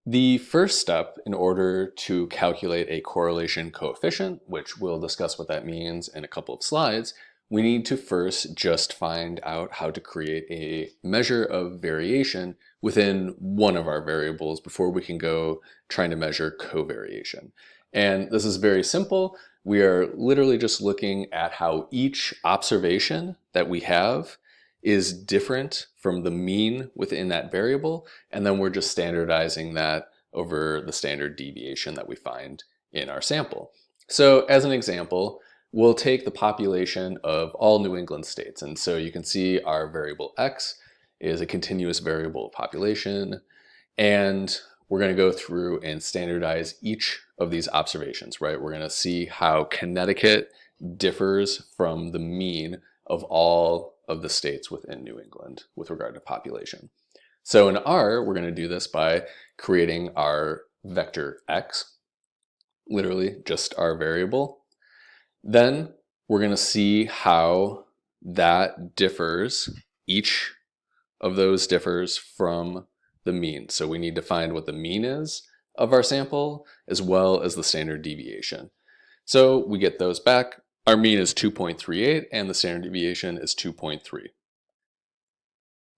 The first step in order to calculate a correlation coefficient, which we'll discuss what that means in a couple of slides, we need to first just find out how to create a measure of variation within one of our variables before we can go trying to measure covariation. And this is very simple. We are literally just looking at how each observation that we have is different from the mean within that variable, and then we're just standardizing that over the standard deviation that we find in our sample. So as an example, we'll take the population of all New England states, and so you can see our variable x is a continuous variable of population, and we're going to go through and standardize each of these observations, right? We're going to see how Connecticut differs from the mean of all of the states within New England with regard to population. So in R, we're going to do this by creating our vector x, literally just our variable. Then we're going to see how that differs, each of those differs from the mean. So we need to find what the mean is of our sample as well as the standard deviation. So we get those back. Our mean is 2.38 and the standard deviation is 2.3.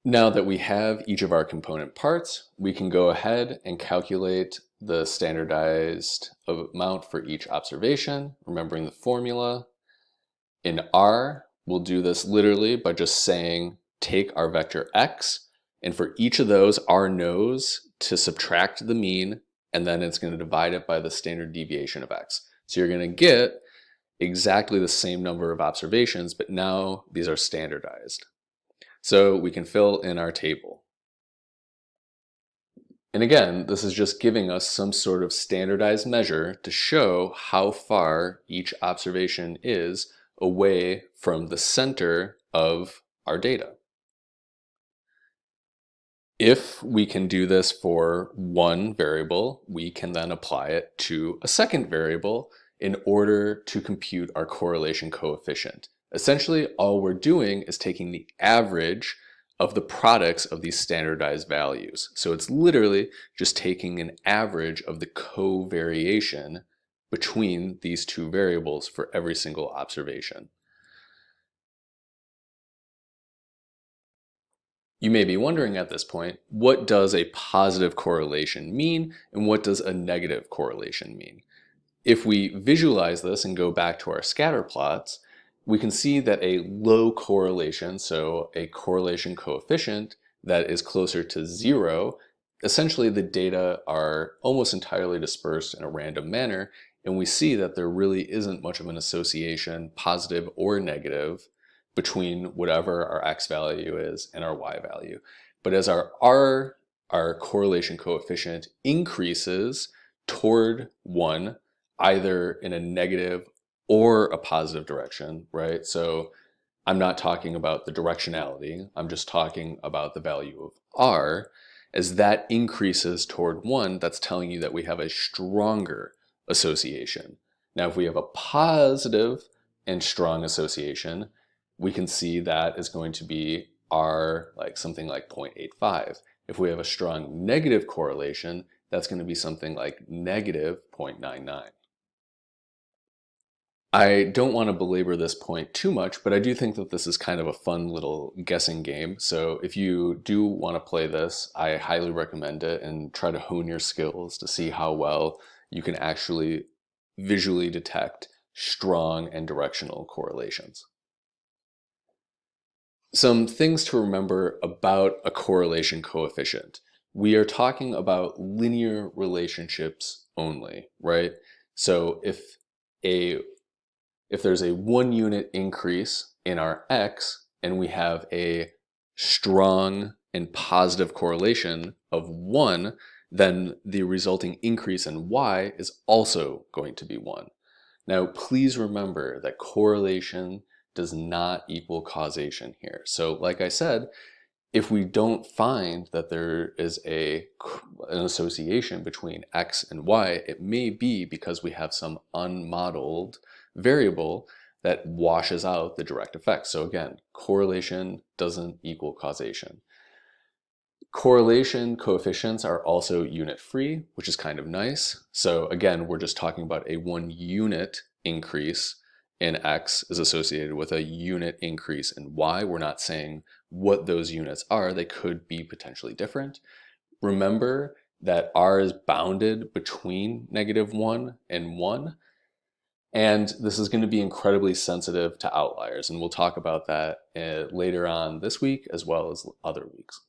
Now that we have each of our component parts, we can go ahead and calculate the standardized amount for each observation, remembering the formula. In R, we'll do this literally by just saying take our vector x, and for each of those, R knows to subtract the mean, and then it's going to divide it by the standard deviation of x. So you're going to get exactly the same number of observations, but now these are standardized. So we can fill in our table. And again, this is just giving us some sort of standardized measure to show how far each observation is away from the center of our data. If we can do this for one variable, we can then apply it to a second variable in order to compute our correlation coefficient. Essentially, all we're doing is taking the average of the products of these standardized values. So it's literally just taking an average of the covariation between these two variables for every single observation. You may be wondering at this point, what does a positive correlation mean and what does a negative correlation mean? If we visualize this and go back to our scatter plots, we can see that a low correlation, so a correlation coefficient that is closer to 0, essentially the data are almost entirely dispersed in a random manner, and we see that there really isn't much of an association, positive or negative, between whatever our x value is and our y value. But as our correlation coefficient increases toward 1, either in a negative or a positive direction, right? So I'm not talking about the directionality, I'm just talking about the value of r. As that increases toward 1, that's telling you that we have a stronger association. Now, if we have a positive and strong association, we can see that is going to be r like something like 0.85. If we have a strong negative correlation, that's going to be something like negative 0.99. I don't want to belabor this point too much, but I do think that this is kind of a fun little guessing game. So if you do want to play this, I highly recommend it and try to hone your skills to see how well you can actually visually detect strong and directional correlations. Some things to remember about a correlation coefficient. We are talking about linear relationships only, right? So if there's a 1 unit increase in our x and we have a strong and positive correlation of 1, then the resulting increase in y is also going to be 1. Now, please remember that correlation does not equal causation here. So like I said, if we don't find that there is an association between x and y, it may be because we have some unmodeled variable that washes out the direct effects. So again, correlation doesn't equal causation. Correlation coefficients are also unit free, which is kind of nice. So again, we're just talking about a 1 unit increase in X is associated with a unit increase in Y. We're not saying what those units are. They could be potentially different. Remember that R is bounded between -1 and 1. And this is going to be incredibly sensitive to outliers. And we'll talk about that later on this week as well as other weeks.